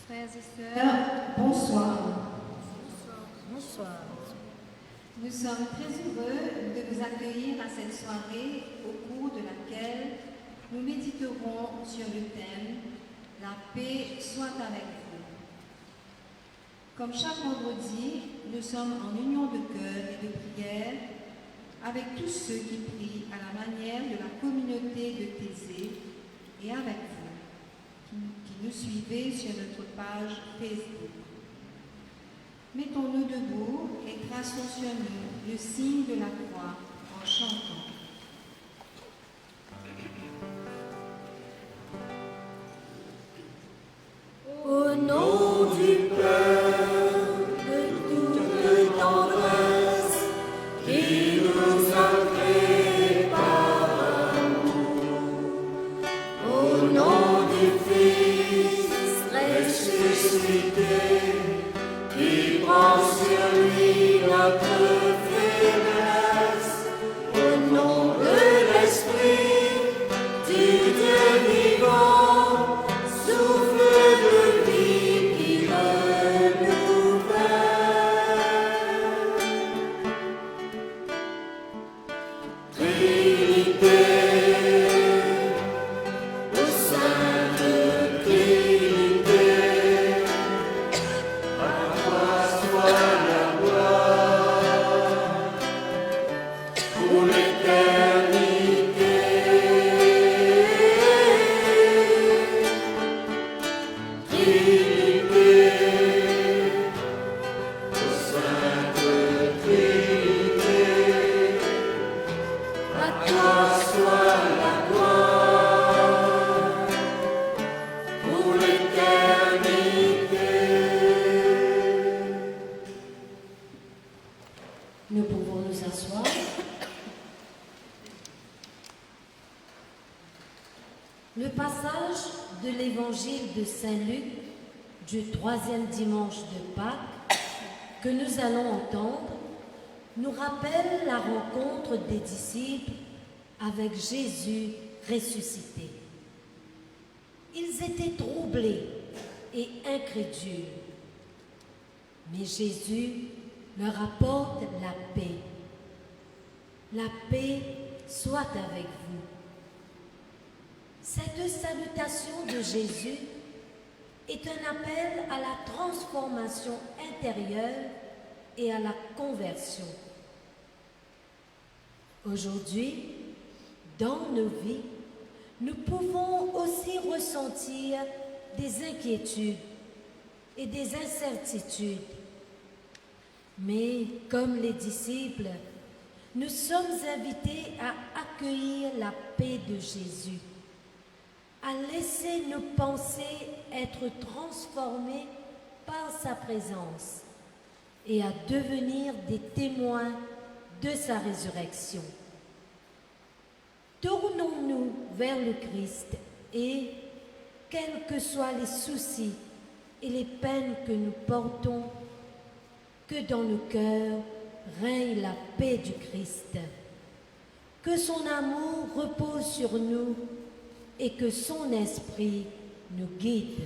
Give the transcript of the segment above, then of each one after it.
Frères et sœurs, bonsoir. Bonsoir. Nous sommes très heureux de vous accueillir à cette soirée au cours de laquelle nous méditerons sur le thème « La paix soit avec vous ». Comme chaque vendredi, nous sommes en union de cœur et de prière avec tous ceux qui prient à la manière de la communauté de Thésée et avec vous, qui nous suivez sur notre page Facebook. Mettons-nous debout et traçons sur nous le signe de la croix en chantant. Au nom du Père, de toute tendresse, qui nous a créés par amour. Au nom du Fils ressuscité, qui prend sur lui notre faiblesse. Au nom de l'Esprit, du Dieu vivant, souffle de vie qui renouvelle. Trinité, ô Sainte Trinité, à toi soit la gloire pour l'éternité. Trinité, ô Sainte Trinité, à toi soit la gloire pour l'éternité. Nous pouvons nous asseoir. Le passage de l'évangile de Saint-Luc du 3e dimanche de Pâques que nous allons entendre nous rappelle la rencontre des disciples avec Jésus ressuscité. Ils étaient troublés et incrédules, mais Jésus leur apporte la paix. La paix soit avec vous. Cette salutation de Jésus est un appel à la transformation intérieure et à la conversion. Aujourd'hui, dans nos vies, nous pouvons aussi ressentir des inquiétudes et des incertitudes. Mais comme les disciples, nous sommes invités à accueillir la paix de Jésus, à laisser nos pensées être transformées par sa présence et à devenir des témoins de sa résurrection. Tournons-nous vers le Christ et, quels que soient les soucis et les peines que nous portons, que dans nos cœurs règne la paix du Christ, que son amour repose sur nous et que son esprit nous guide.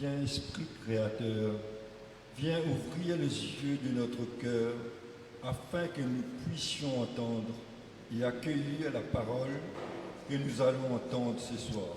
Viens, Esprit Créateur, viens ouvrir les yeux de notre cœur afin que nous puissions entendre et accueillir la parole que nous allons entendre ce soir.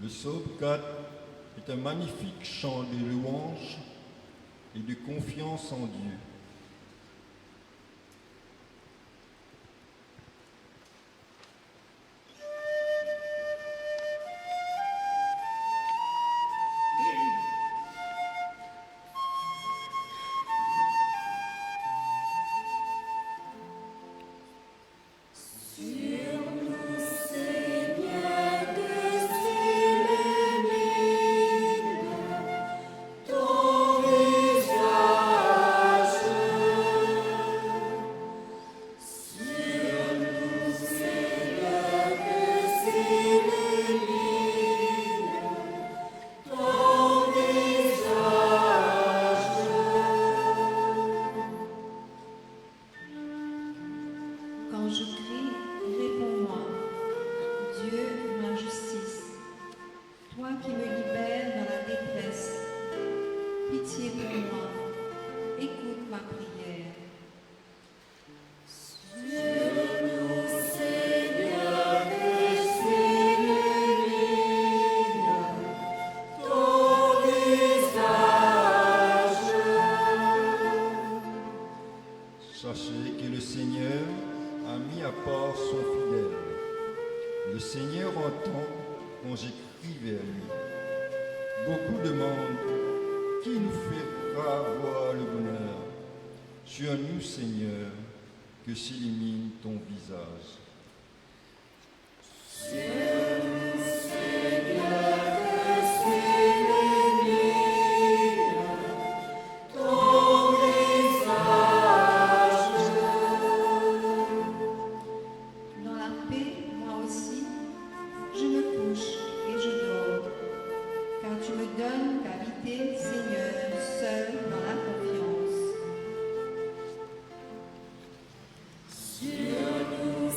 Le psaume 4 est un magnifique chant de louange et de confiance en Dieu. Quand je crie, réponds-moi. Dieu, ma justice, toi qui me libères dans la détresse, pitié pour moi, écoute ma prière. Sachez que le Seigneur a mis à part son fidèle. Le Seigneur entend quand j'écris vers lui. Beaucoup demandent qui nous fera voir le bonheur. Sur nous, Seigneur, que s'illumine ton visage. Dans la paix, moi aussi, je me couche et je dors, car tu me donnes qu'habiter, Seigneur, seul dans la confiance. Sur nous,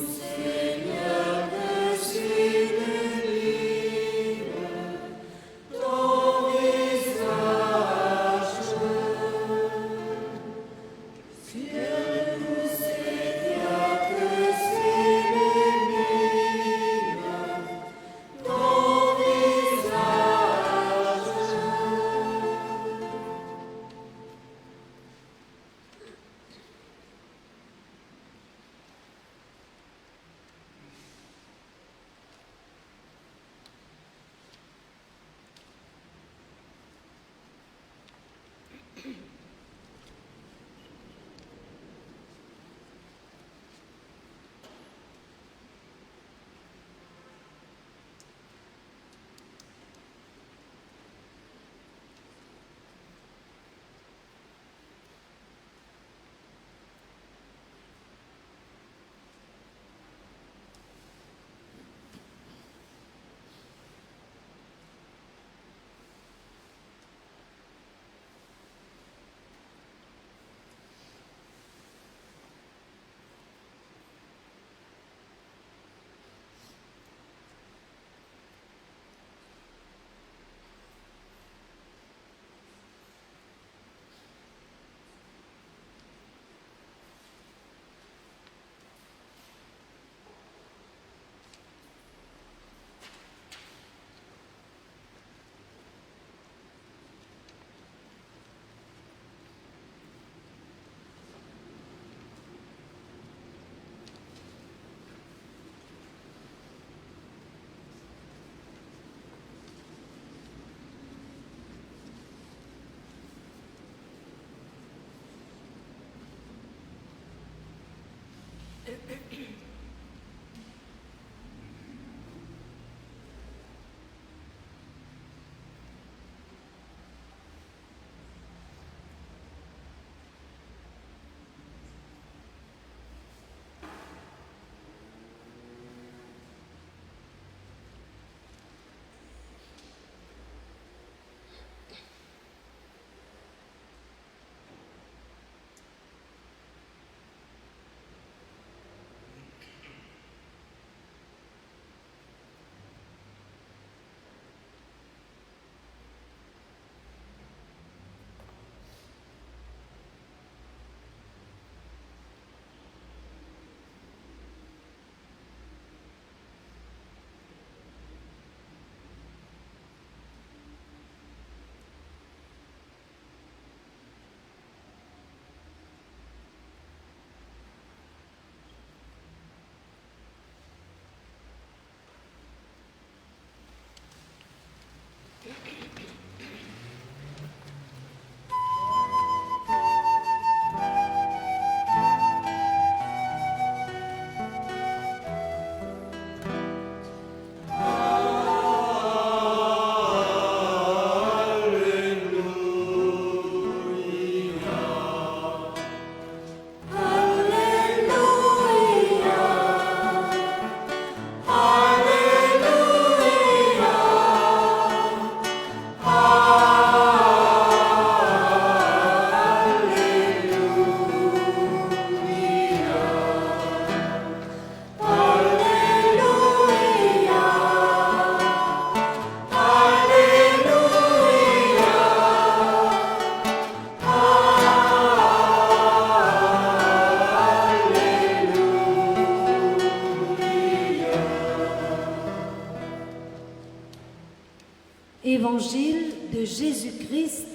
Évangile de Jésus-Christ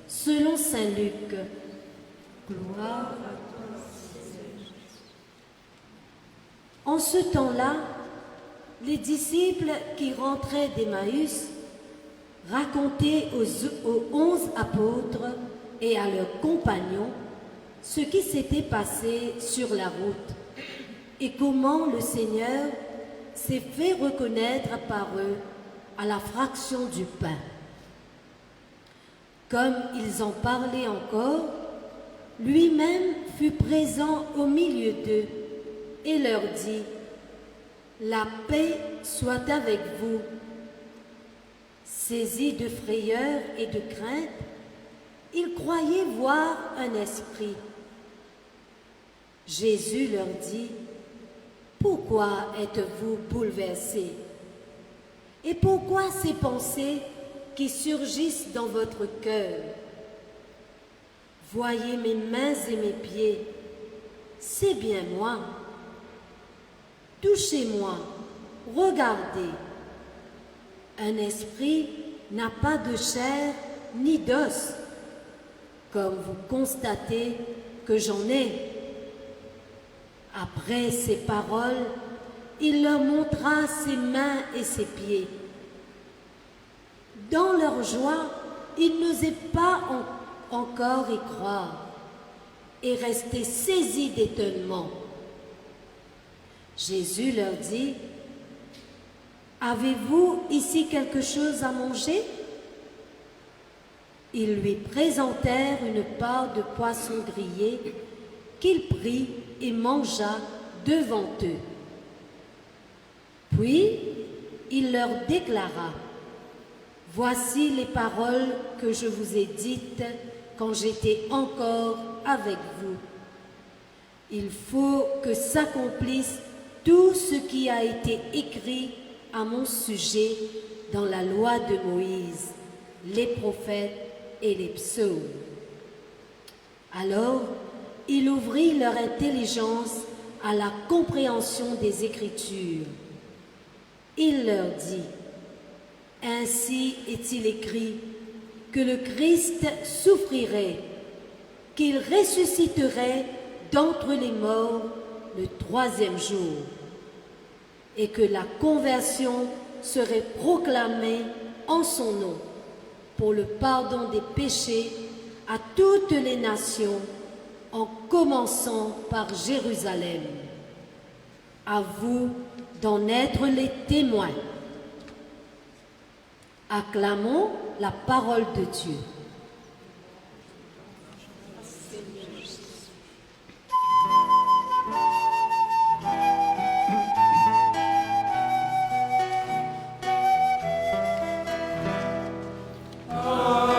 selon saint Luc. Gloire à toi, Seigneur. En ce temps-là, les disciples qui rentraient d'Emmaüs racontaient aux 11 apôtres et à leurs compagnons ce qui s'était passé sur la route et comment le Seigneur s'est fait reconnaître par eux à la fraction du pain. Comme ils en parlaient encore, lui-même fut présent au milieu d'eux et leur dit : « La paix soit avec vous. » Saisis de frayeur et de crainte, ils croyaient voir un esprit. Jésus leur dit : « Pourquoi êtes-vous bouleversés ? Et pourquoi ces pensées qui surgissent dans votre cœur ? Voyez mes mains et mes pieds, c'est bien moi. Touchez-moi, regardez. Un esprit n'a pas de chair ni d'os, comme vous constatez que j'en ai. Après ces paroles, il leur montra ses mains et ses pieds. Dans leur joie, ils n'osaient pas encore y croire et restaient saisis d'étonnement. Jésus leur dit : « Avez-vous ici quelque chose à manger ?» Ils lui présentèrent une part de poisson grillé qu'il prit et mangea devant eux. Puis il leur déclara : « Voici les paroles que je vous ai dites quand j'étais encore avec vous. Il faut que s'accomplisse tout ce qui a été écrit à mon sujet dans la loi de Moïse, les prophètes et les psaumes. » Alors, il ouvrit leur intelligence à la compréhension des Écritures. Il leur dit : « Ainsi est-il écrit que le Christ souffrirait, qu'il ressusciterait d'entre les morts le troisième jour, et que la conversion serait proclamée en son nom pour le pardon des péchés à toutes les nations, en commençant par Jérusalem. À vous d'en être les témoins. Acclamons la parole de Dieu. Alléluia.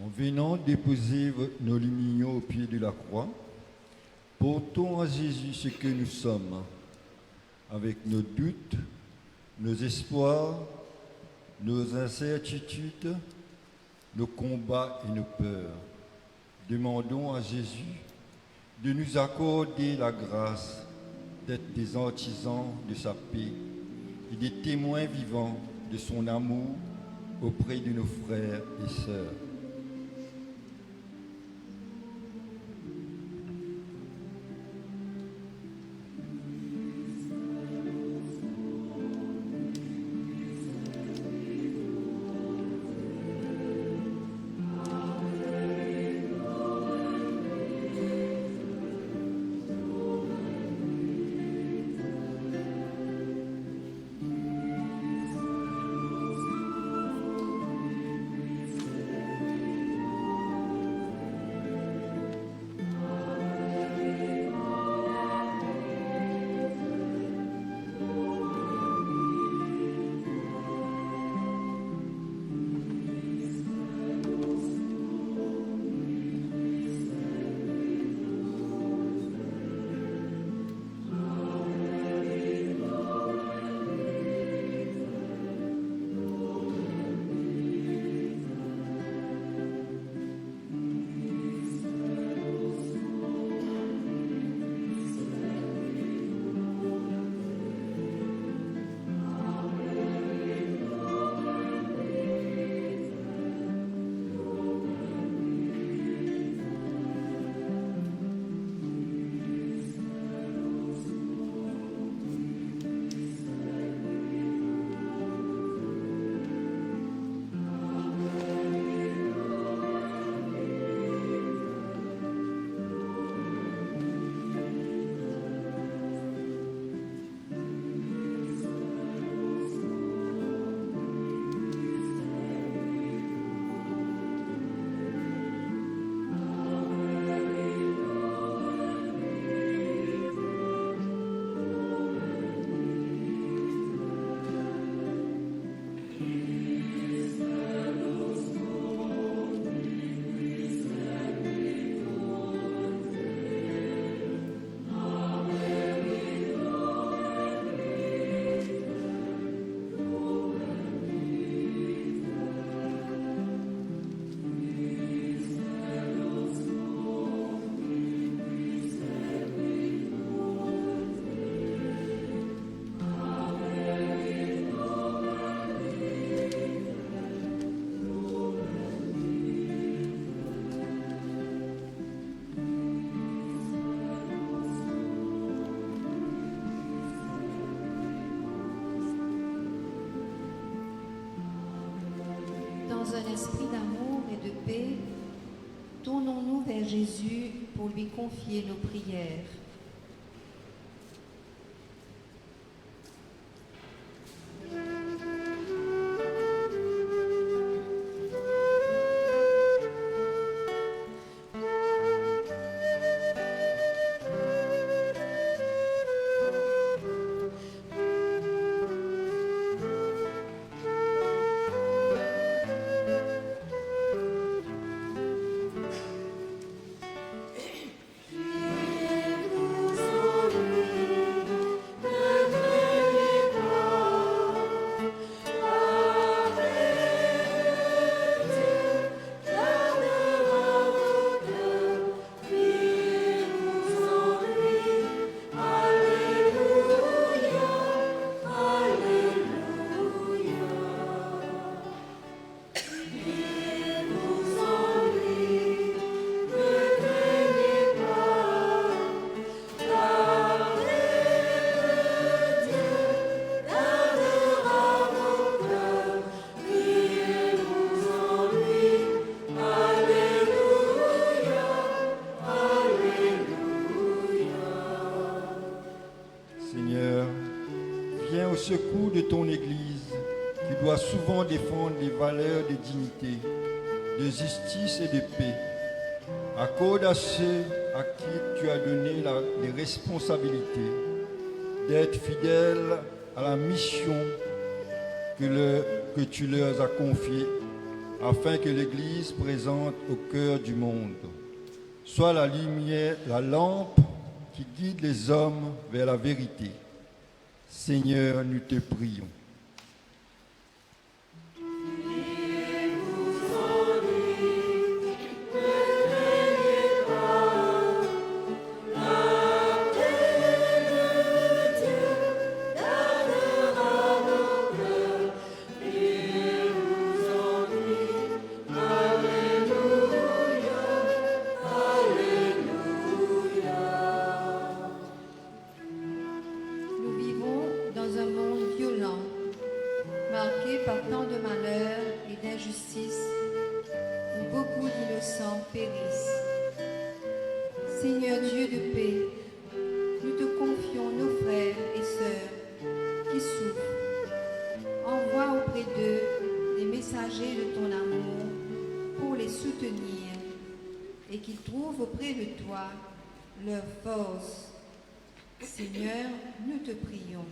En venant déposer nos lignons au pied de la croix, portons à Jésus ce que nous sommes, avec nos doutes, nos espoirs, nos incertitudes, nos combats et nos peurs. Demandons à Jésus de nous accorder la grâce d'être des artisans de sa paix et des témoins vivants de son amour auprès de nos frères et sœurs. Dans un esprit d'amour et de paix, tournons-nous vers Jésus pour lui confier nos prières. au secours de ton Église, qui doit souvent défendre les valeurs de dignité, de justice et de paix. Accorde à ceux à qui tu as donné les responsabilités d'être fidèles à la mission que tu leur as confiée, afin que l'Église présente au cœur du monde soit la lumière, la lampe qui guide les hommes vers la vérité. Seigneur, nous te prions. Nous vivons dans un monde violent, marqué par tant de malheurs et d'injustices, où beaucoup d'innocents périssent. Seigneur Dieu de paix, nous te confions nos frères et sœurs qui souffrent. Envoie auprès d'eux des messagers de ton amour pour les soutenir et qu'ils trouvent auprès de toi leur force. Seigneur, nous te prions.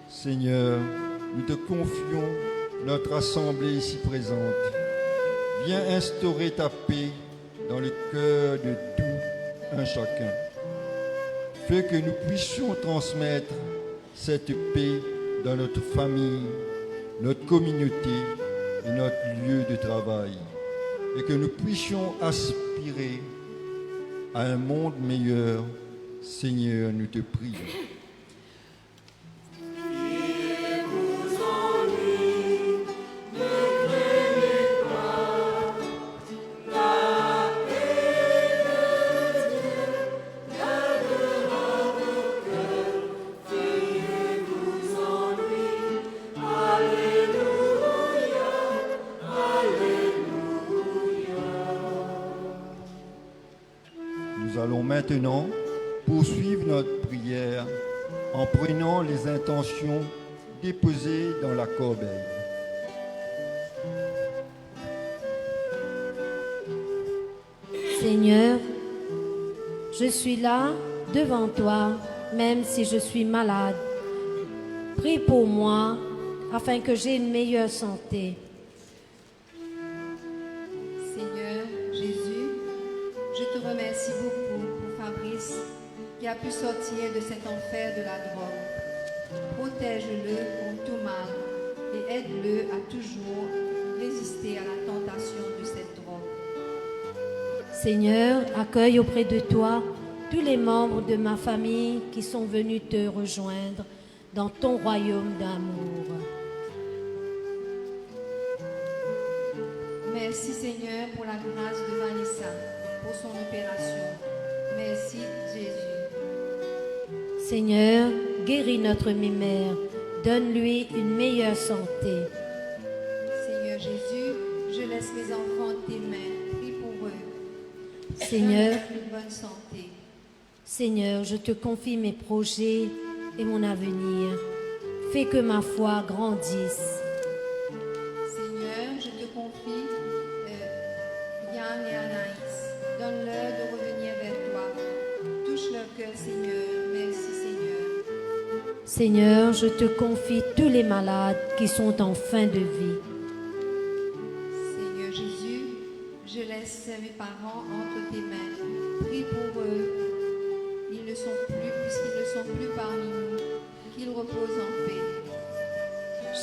Seigneur, nous te confions notre assemblée ici présente. Viens instaurer ta paix dans le cœur de tout un chacun. Fais que nous puissions transmettre cette paix dans notre famille, notre communauté et notre lieu de travail. Et que nous puissions aspirer à un monde meilleur. Seigneur, nous te prions. Nous allons maintenant poursuivre notre prière en prenant les intentions déposées dans la corbeille. Seigneur, je suis là devant toi, même si je suis malade. Prie pour moi afin que j'ai une meilleure santé. Seigneur Jésus, je te remercie beaucoup pour Fabrice qui a pu sortir de cet enfer de la drogue. Protège-le contre tout mal et aide-le à toujours résister à la tentation de cette drogue. Seigneur, accueille auprès de toi tous les membres de ma famille qui sont venus te rejoindre dans ton royaume d'amour. Merci Seigneur pour la grâce de Vanessa, pour son opération. Merci Jésus. Seigneur, guéris notre mère, donne-lui une meilleure santé. Seigneur Jésus, je laisse mes enfants entre tes mains. Prie pour eux. Seigneur, Donne-leur une bonne santé. Seigneur, je te confie mes projets et mon avenir. Fais que ma foi grandisse. Seigneur, je te confie Yann et Anaïs. Donne-leur de revenir vers toi. Touche leur cœur, Seigneur. Merci, Seigneur. Seigneur, je te confie tous les malades qui sont en fin de vie. Seigneur Jésus, je laisse mes parents entre tes mains. Prie pour eux. Ils ne sont plus, puisqu'ils ne sont plus parmi nous. Qu'ils reposent en paix.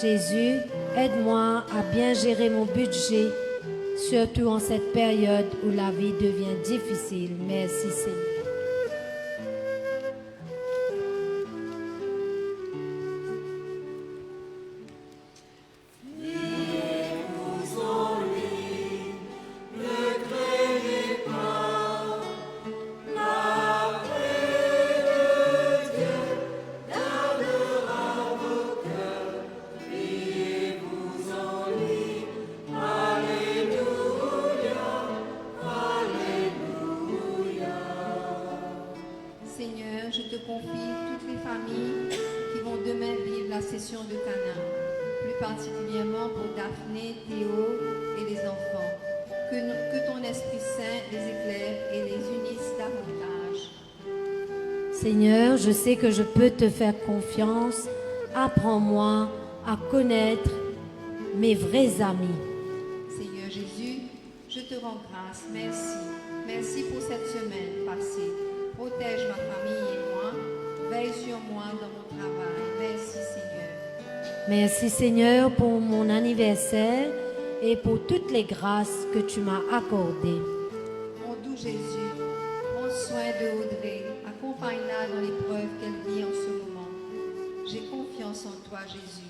Jésus, aide-moi à bien gérer mon budget, surtout en cette période où la vie devient difficile. Merci Seigneur. Seigneur, je te confie toutes les familles qui vont demain vivre la session de Cana, plus particulièrement pour Daphné, Théo et les enfants. Que ton Esprit Saint les éclaire et les unisse davantage. Seigneur, je sais que je peux te faire confiance. Apprends-moi à connaître mes vrais amis. Seigneur Jésus, je te rends grâce. Merci. Merci pour cette semaine passée. Protège ma famille et moi. Veille sur moi dans mon travail. Merci Seigneur. Merci Seigneur pour mon anniversaire et pour toutes les grâces que tu m'as accordées. Mon doux Jésus, prends soin de Audrey. Accompagne-la dans l'épreuve qu'elle vit en ce moment. J'ai confiance en toi Jésus.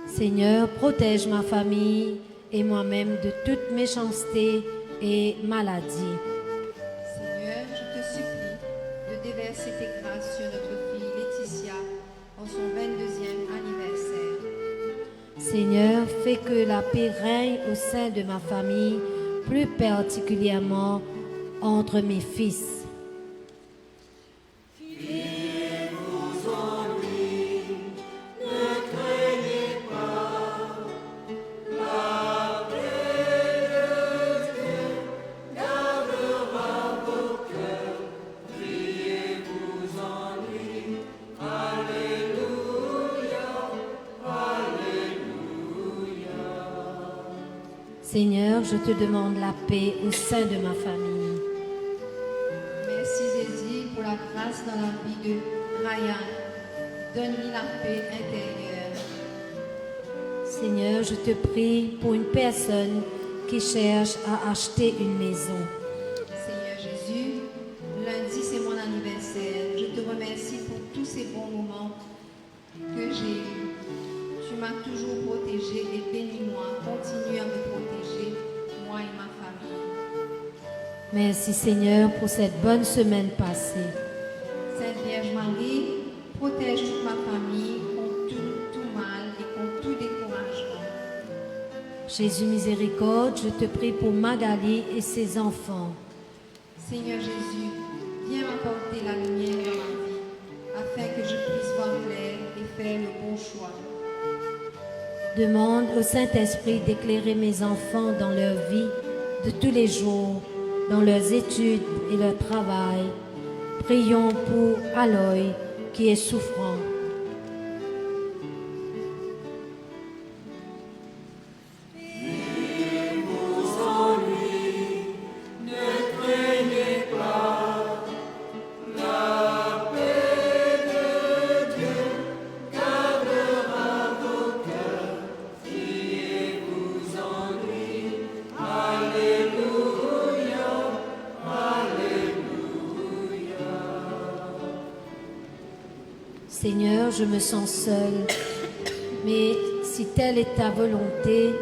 Seigneur, protège ma famille et moi-même de toute méchanceté et maladie. Seigneur, je te supplie de déverser tes grâces sur notre fille Laetitia en son 22e anniversaire. Seigneur, fais que la paix règne au sein de ma famille, plus particulièrement entre mes fils. Seigneur, je te demande la paix au sein de ma famille. Merci Jésus pour la grâce dans la vie de Ryan. Donne-lui la paix intérieure. Seigneur, je te prie pour une personne qui cherche à acheter une maison. Seigneur Jésus, lundi c'est mon anniversaire. Je te remercie pour tous ces bons moments que j'ai eus. Tu m'as toujours protégé et bénis-moi. Continue à me protéger, moi et ma famille. Merci Seigneur pour cette bonne semaine passée. Sainte Vierge Marie, protège toute ma famille contre tout mal et contre tout découragement. Jésus miséricorde, je te prie pour Magali et ses enfants. Seigneur Jésus, viens m'apporter la lumière dans ma vie, afin que je puisse voir clair et faire le bon choix. Demande au Saint-Esprit d'éclairer mes enfants dans leur vie de tous les jours, dans leurs études et leur travail. Prions pour Aloy qui est souffrant. Seigneur, je me sens seule, mais si telle est ta volonté,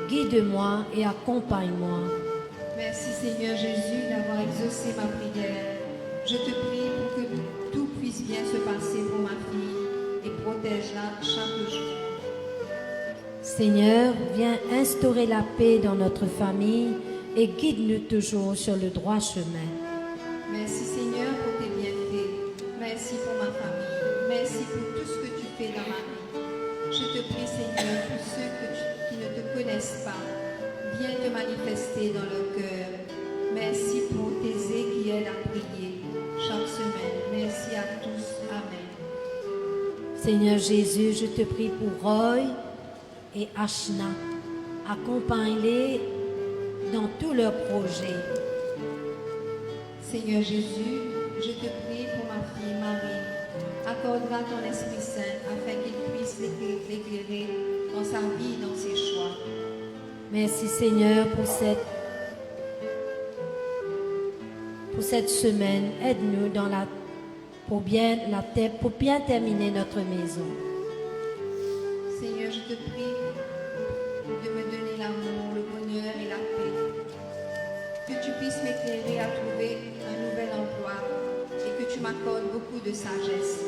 guide-moi et accompagne-moi. Merci Seigneur Jésus d'avoir exaucé ma prière. Je te prie pour que tout puisse bien se passer pour ma fille et protège-la chaque jour. Seigneur, viens instaurer la paix dans notre famille et guide-nous toujours sur le droit chemin. Merci Seigneur pour tes bienfaits. Merci pour ma famille. Merci pour tout ce que tu fais dans ma vie. Je te prie Seigneur pour ceux qui ne te connaissent pas. Viens te manifester dans leur cœur. Merci pour tes ailes qui aident à prier chaque semaine. Merci à tous. Amen. Seigneur Jésus, je te prie pour Roy et Ashna. Accompagne-les dans tous leurs projets. Seigneur Jésus, je te prie pour ma fille Marie. Accorde-la ton Esprit Saint afin qu'il puisse l'éclairer dans sa vie et dans ses choix. Merci Seigneur pour cette semaine. Aide-nous pour bien terminer notre maison. Seigneur, je te prie de me donner l'amour, le bonheur et la paix. Que tu puisses m'éclairer à trouver un nouvel emploi et que tu m'accordes beaucoup de sagesse.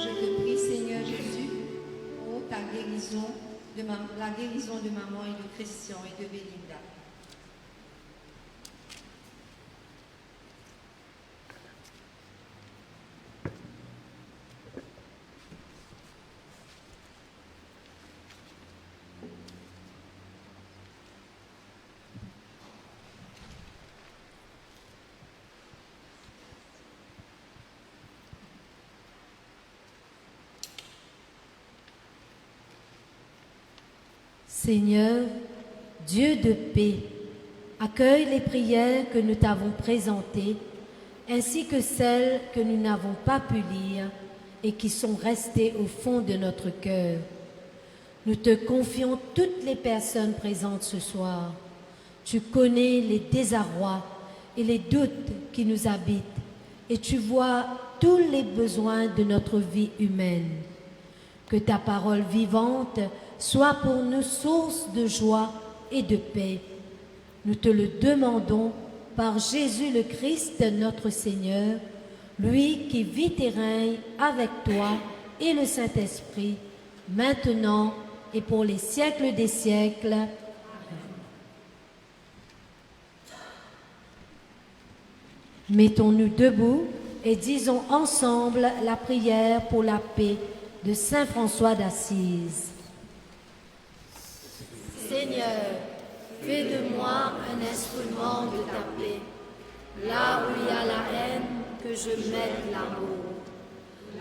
Je te prie, Seigneur Jésus, pour la guérison de maman et de Christian et de Belinda. Seigneur, Dieu de paix, accueille les prières que nous t'avons présentées, ainsi que celles que nous n'avons pas pu lire et qui sont restées au fond de notre cœur. Nous te confions toutes les personnes présentes ce soir. Tu connais les désarrois et les doutes qui nous habitent, et tu vois tous les besoins de notre vie humaine. Que ta parole vivante soit pour nous source de joie et de paix. Nous te le demandons par Jésus le Christ, notre Seigneur, lui qui vit et règne avec toi et le Saint-Esprit, maintenant et pour les siècles des siècles. Mettons-nous debout et disons ensemble la prière pour la paix de Saint François d'Assise. Seigneur, fais de moi un instrument de ta paix. Là où il y a la haine, que je mette l'amour.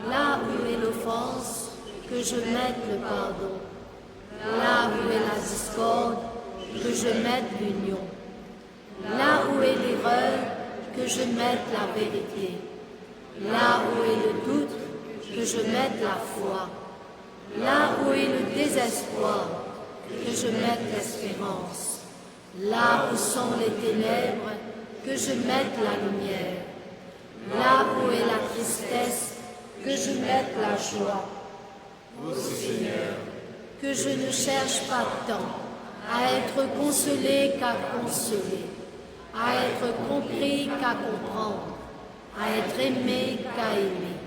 Là où est l'offense, que je mette le pardon. Là où est la discorde, que je mette l'union. Là où est l'erreur, que je mette la vérité. Là où est le doute, que je mette la foi. Là où est le désespoir, que je mette l'espérance. Là où sont les ténèbres, que je mette la lumière. Là où est la tristesse, que je mette la joie. Ô Seigneur, que je ne cherche pas tant à être consolé qu'à consoler, à être compris qu'à comprendre, à être aimé qu'à aimer.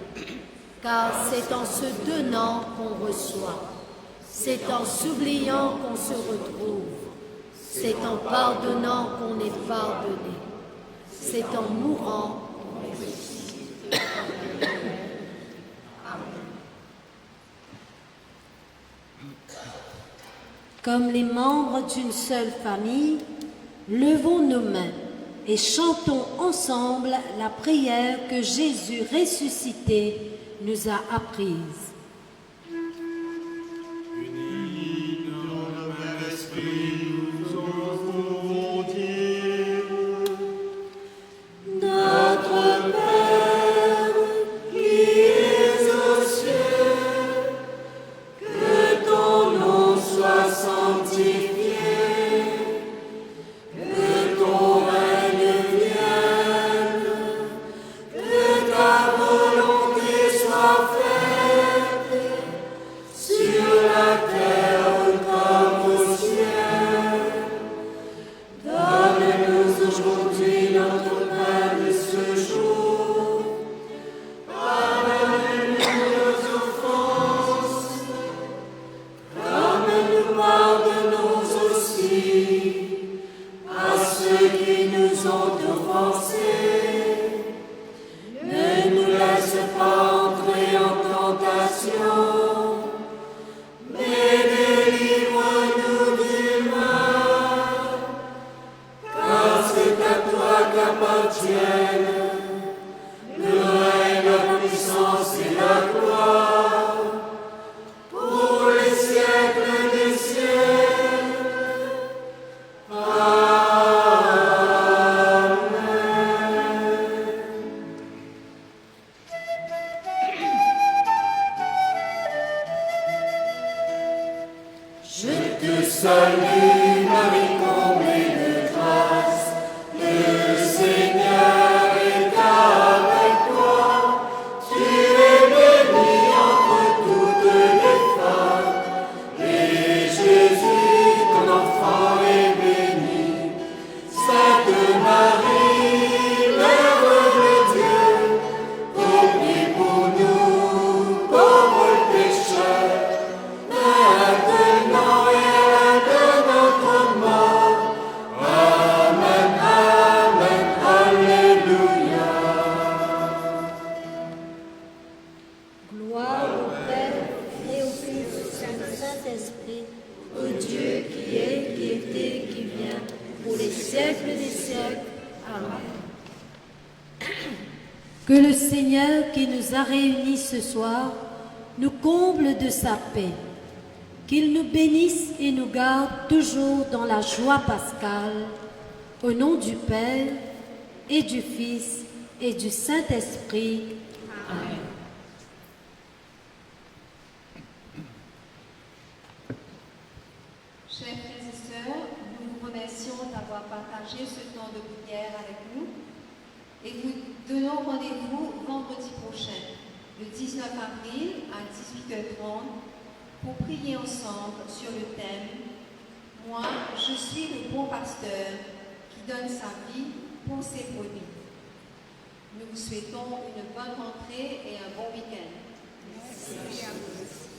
Car c'est en se donnant qu'on reçoit, c'est en s'oubliant qu'on se retrouve, c'est en pardonnant qu'on est pardonné, c'est en mourant qu'on ressuscite. Comme les membres d'une seule famille, levons nos mains et chantons ensemble la prière que Jésus ressuscité nous a apprise. unis dans le même esprit, nous osons dire Notre Père qui es aux cieux, que ton nom soit sanctifié, que ton règne vienne, que ta volonté soit faite sur la terre comme au ciel. Donne-nous aujourd'hui notre pain de ce jour. Pardonne-nous nos offenses, comme nous pardonnons aussi à ceux qui nous ont offensés. Ne nous laisse pas entrer en tentation, mais délivre-nous du mal. Car c'est à toi qu'appartiennent le règne, la puissance et la gloire, pour les siècles des siècles. Je te salue, Marie comblée de grâce, le Seigneur est avec toi. Tu es bénie entre toutes les femmes, et Jésus, ton enfant, est béni. Sainte Marie, Mère de Dieu, prie pour nous, pauvres pécheurs, maintenant et à l'heure siècles des siècles. Amen. Que le Seigneur qui nous a réunis ce soir nous comble de sa paix. Qu'il nous bénisse et nous garde toujours dans la joie pascale. Au nom du Père et du Fils et du Saint-Esprit. Amen. Chers frères et sœurs, nous vous remercions d'avoir partagé ce temps de prière avec nous et vous donnons rendez-vous vendredi prochain, le 19 avril à 18h30, pour prier ensemble sur le thème « Moi, je suis le bon pasteur qui donne sa vie pour ses brebis ». Nous vous souhaitons une bonne rentrée et un bon week-end. Merci à vous.